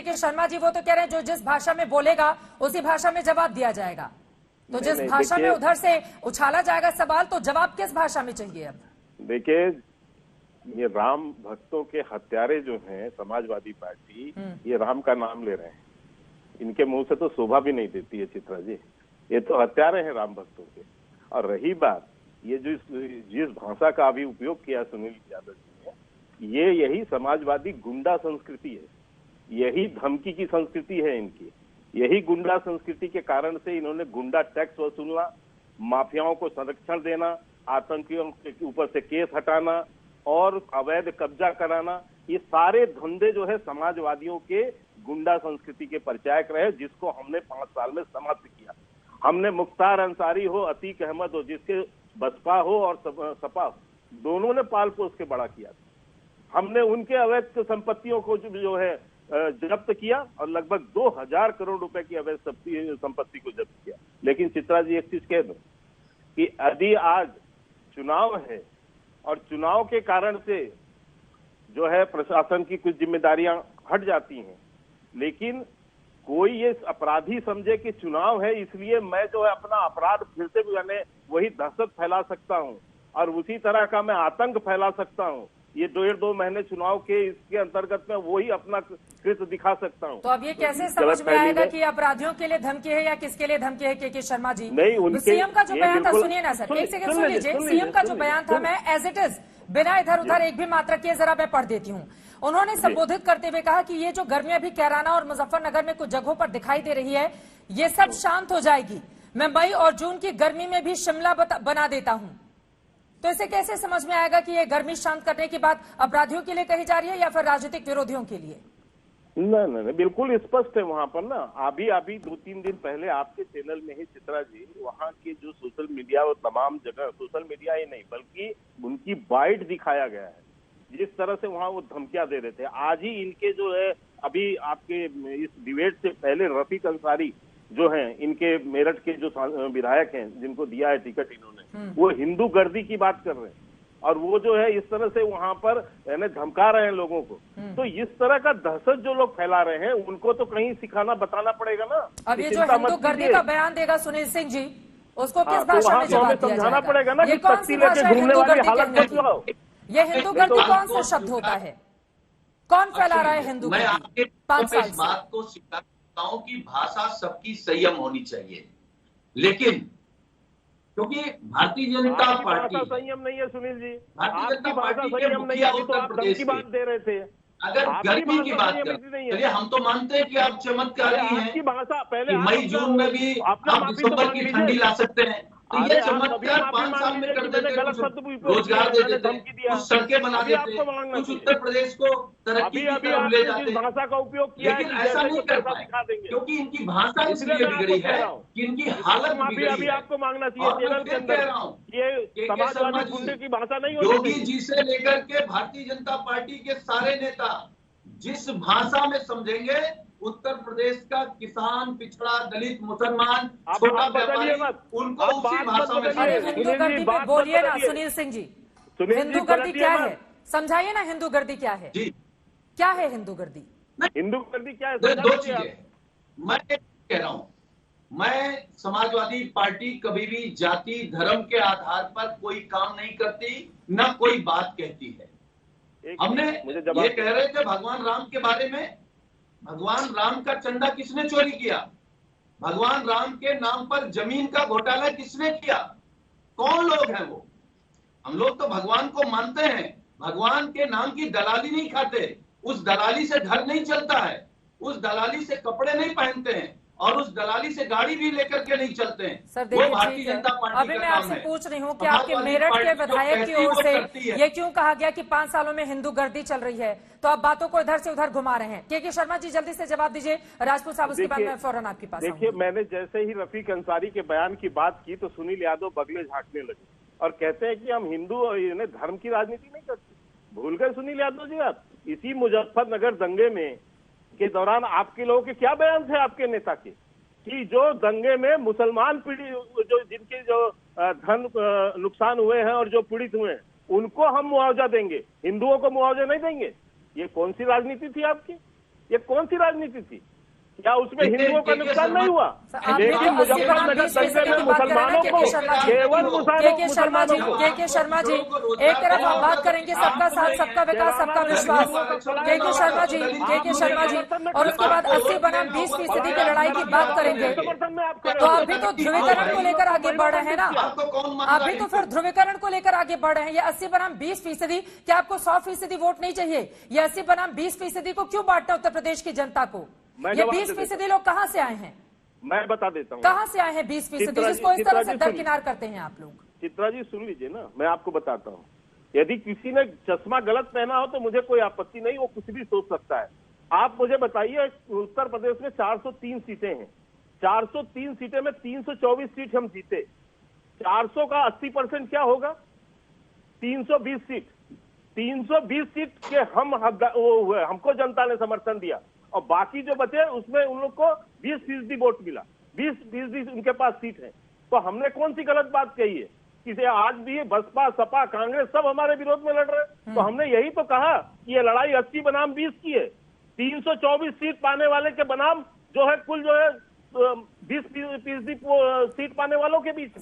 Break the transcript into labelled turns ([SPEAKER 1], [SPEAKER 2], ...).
[SPEAKER 1] के शर्मा जी वो तो कह रहे हैं जो जिस भाषा में बोलेगा उसी भाषा में जवाब दिया जाएगा। तो जिस भाषा में उधर से उछाला जाएगा सवाल, तो जवाब किस भाषा में चाहिए? अब
[SPEAKER 2] देखिए, ये राम भक्तों के हत्यारे जो हैं समाजवादी पार्टी, ये राम का नाम ले रहे हैं। इनके मुंह से तो शोभा भी नहीं देती है चित्रा जी। ये तो हत्यारे हैं राम भक्तों के। और रही बात ये जो जिस भाषा का अभी उपयोग किया सुनील यादव जी ने, ये यही समाजवादी गुंडा संस्कृति है, यही धमकी की संस्कृति है इनकी। यही गुंडा संस्कृति के कारण से इन्होंने गुंडा टैक्स वसूलना, माफियाओं को संरक्षण देना, आतंकियों के ऊपर से केस हटाना और अवैध कब्जा कराना, ये सारे धंधे जो है समाजवादियों के गुंडा संस्कृति के परिचायक रहे, जिसको हमने 5 साल में समाप्त किया। हमने मुख्तार अंसारी हो, अतीक अहमद हो, जिसके बसपा हो और सपा हो, दोनों ने पाल पोस के बड़ा किया। हमने उनके अवैध संपत्तियों को जो है जब्त किया और लगभग 2000 करोड़ रुपए की अवैध संपत्ति को जब्त किया। लेकिन चित्रा जी एक चीज कह दो कि यदि आज चुनाव है और चुनाव के कारण से जो है प्रशासन की कुछ जिम्मेदारियां हट जाती हैं, लेकिन कोई ये अपराधी समझे कि चुनाव है इसलिए मैं जो है अपना अपराध फिर से मैंने वही दहशत फैला सकता हूं और उसी तरह का मैं आतंक फैला सकता हूं, ये 1.5 महीने चुनाव के इसके अंतर्गत में वही अपना कृत्य दिखा सकता हूं।
[SPEAKER 1] तो अब ये कैसे समझ में आएगा कि अपराधियों के लिए धमकी है या किसके लिए धमकी है? के शर्मा जी,
[SPEAKER 2] नहीं,
[SPEAKER 1] सीएम का जो बयान था, सुनिए ना सर, एक सेकंड सुन लीजिए। सीएम का जो बयान था, मैं एज इट इज बिना इधर उधर एक भी मात्रा किए जरा मैं पढ़ देती हूँ। उन्होंने संबोधित करते हुए कहा कि ये जो गर्मी अभी कैराना और मुजफ्फरनगर में कुछ जगहों पर दिखाई दे रही है, ये सब शांत हो जाएगी। मैं मई और जून की गर्मी में भी शिमला बना देता हूँ। तो इसे कैसे समझ में आएगा कि ये गर्मी शांत करने की बात अपराधियों के लिए कही जा रही है या फिर राजनीतिक विरोधियों के लिए?
[SPEAKER 2] नहीं, बिल्कुल स्पष्ट है वहां पर ना। अभी 2-3 दिन पहले आपके चैनल में ही चित्रा जी वहां के जो सोशल मीडिया और तमाम जगह, सोशल मीडिया ही नहीं बल्कि उनकी बाइट दिखाया गया है, जिस तरह से वहां वो धमकियां दे रहे थे। आज ही इनके जो है अभी आपके इस डिबेट से पहले रफीक अंसारी जो हैं, इनके मेरठ के जो विधायक हैं जिनको दिया है टिकट इन्होंने, वो हिंदू गर्दी की बात कर रहे हैं और वो जो है इस तरह से वहां पर धमका रहे हैं लोगों को। तो इस तरह का दहशत जो लोग फैला रहे हैं उनको तो कहीं सिखाना बताना पड़ेगा ना।
[SPEAKER 1] अब ये जो हिंदू गर्दी का बयान देगा सुनील सिंह जी, उसको किस भाषा में जवाब दिया
[SPEAKER 2] समझाना पड़ेगा ना।
[SPEAKER 1] ये कौन सी भाषा है हिंदू गर्दी कहने की? ये हिंदू गर्दी कौन सा शब्द होता है? कौन फैला रहा है हिंदू गर्दी? 5 साल से
[SPEAKER 3] बात को स्वीकार करता हूं कि भाषा सबकी संयम होनी चाहिए, लेकिन क्योंकि भारतीय जनता पार्टी
[SPEAKER 2] संयम नहीं है सुनील जी,
[SPEAKER 3] भारतीय जनता पार्टी के
[SPEAKER 2] संयम नहीं
[SPEAKER 3] मुखिया
[SPEAKER 2] है।
[SPEAKER 3] उत्तर प्रदेश की
[SPEAKER 2] बात दे रहे थे।
[SPEAKER 3] अगर गर्मी की बात करें, चलिए हम तो मानते हैं कि आप चमत्कारी हैं,
[SPEAKER 2] आपकी भाषा पहले
[SPEAKER 3] मई जून में भी आप दिसंबर की ठंडी ला सकते हैं। तो ये चमत्कार 5 साल में कर देते, कुछ रोजगार दे देते, कुछ सड़कें बना देते, कुछ उत्तर प्रदेश को तरक्की की तरफ ले जाते,
[SPEAKER 2] भाषा का उपयोग किया,
[SPEAKER 3] लेकिन ऐसा नहीं कर पाए क्योंकि इनकी भाषा इसलिए बिगड़ी है कि इनकी हालत बिगड़ी है।
[SPEAKER 2] अभी आपको मांगना चाहिए चैनल के अंदर, ये समाजवादी गुंडे की भाषा नहीं होती।
[SPEAKER 3] योगी जी से लेकर के भारतीय जनता पार्टी के सारे नेता जिस भाषा में समझेंगे, उत्तर प्रदेश का किसान, पिछड़ा, दलित, मुसलमान, छोटा व्यापारी, उनको उसी भाषा में
[SPEAKER 1] हिंदू गर्दी पे बोलिए ना सुनील सिंह जी। हिंदू गर्दी क्या है समझाइए ना, हिंदू गर्दी क्या है?
[SPEAKER 3] जी,
[SPEAKER 1] क्या है हिंदू गर्दी?
[SPEAKER 2] हिंदू गर्दी क्या है?
[SPEAKER 3] 2 चीजें मैं कह रहा हूं, मैं समाजवादी पार्टी कभी भी जाति धर्म के आधार पर कोई काम नहीं करती, न कोई बात कहती है। हमने ये कह रहे थे भगवान राम के बारे में, भगवान राम का चंदा किसने चोरी किया? भगवान राम के नाम पर जमीन का घोटाला किसने किया? कौन लोग हैं वो? हम लोग तो भगवान को मानते हैं, भगवान के नाम की दलाली नहीं खाते, उस दलाली से घर नहीं चलता है, उस दलाली से कपड़े नहीं पहनते हैं और उस दलाली से गाड़ी भी लेकर के नहीं चलते हैं।
[SPEAKER 1] सर देखिए, भारतीय जनता पार्टी अभी मैं आपसे पूछ रही हूँ कि आपके मेरठ के विधायक की ओर से ये क्यों कहा गया कि 5 सालों में हिंदू गर्दी चल रही है? तो आप बातों को इधर से उधर घुमा रहे हैं। के शर्मा जी जल्दी से जवाब दीजिए, राजपूत साहब उसके बाद मैं फौरन आपके पास।
[SPEAKER 2] देखिए, मैंने जैसे ही रफीक अंसारी के बयान की बात की तो सुनील यादव बगले झांकने लगे और कहते हैं कि हम हिंदू और धर्म की राजनीति नहीं करते। भूल गए सुनील यादव जी आप? इसी मुजफ्फरनगर दंगे में के दौरान आपके लोगों के क्या बयान थे आपके नेता के कि जो दंगे में मुसलमान पीड़ित, जो जिनके जो धन नुकसान हुए हैं और जो पीड़ित हुए हैं, उनको हम मुआवजा देंगे, हिंदुओं को मुआवजा नहीं देंगे। ये कौन सी राजनीति थी आपकी? ये कौन सी राजनीति थी? क्या उसमें हिंदुओं का नुकसान नहीं हुआ?
[SPEAKER 1] आप
[SPEAKER 2] लेकिन मुजफ्फरनगर दंगे में मुसलमानों को, केवल मुसलमानों को।
[SPEAKER 1] के शर्मा जी, एक तरफ हम बात करेंगे सबका साथ, सबका विकास, सबका विश्वास। के शर्मा जी, और उसके बाद 80 बनाम 20% की लड़ाई की बात करेंगे, तो आप भी तो ध्रुवीकरण को लेकर आगे बढ़ रहे हैं ना? आप भी तो फिर ध्रुवीकरण को लेकर आगे बढ़ रहे हैं। ये 80 बनाम 20%, क्या आपको 100% वोट नहीं चाहिए? ये 80 बनाम 20% को क्यों बांटना उत्तर प्रदेश की जनता को? ये 20% लोग कहाँ से आए हैं?
[SPEAKER 2] मैं बता देता हूँ
[SPEAKER 1] कहाँ से आए हैं 20%, जिसको इस तरह से दरकिनार करते हैं आप लोग?
[SPEAKER 2] चित्रा जी सुन लीजिए ना, मैं आपको बताता हूँ। यदि किसी ने चश्मा गलत पहना हो तो मुझे कोई आपत्ति नहीं, वो कुछ भी सोच सकता है। आप मुझे बताइए, उत्तर प्रदेश में 403 सीटें हैं, 403 सीटें में 324 सीट हम जीते। 400 का 80% क्या होगा? 320 सीट। 320 सीट के हमको जनता ने समर्थन दिया, और बाकी जो बचे उसमें उन लोग को 20% वोट मिला, 20% उनके पास सीट है। तो हमने कौन सी गलत बात कही है? कि आज भी बसपा, सपा, कांग्रेस सब हमारे विरोध में लड़ रहे हैं। तो हमने यही तो कहा कि ये लड़ाई 80 बनाम 20 की है। 324 सीट पाने वाले के बनाम जो है कुल जो है 20% सीट पाने वालों के बीच में।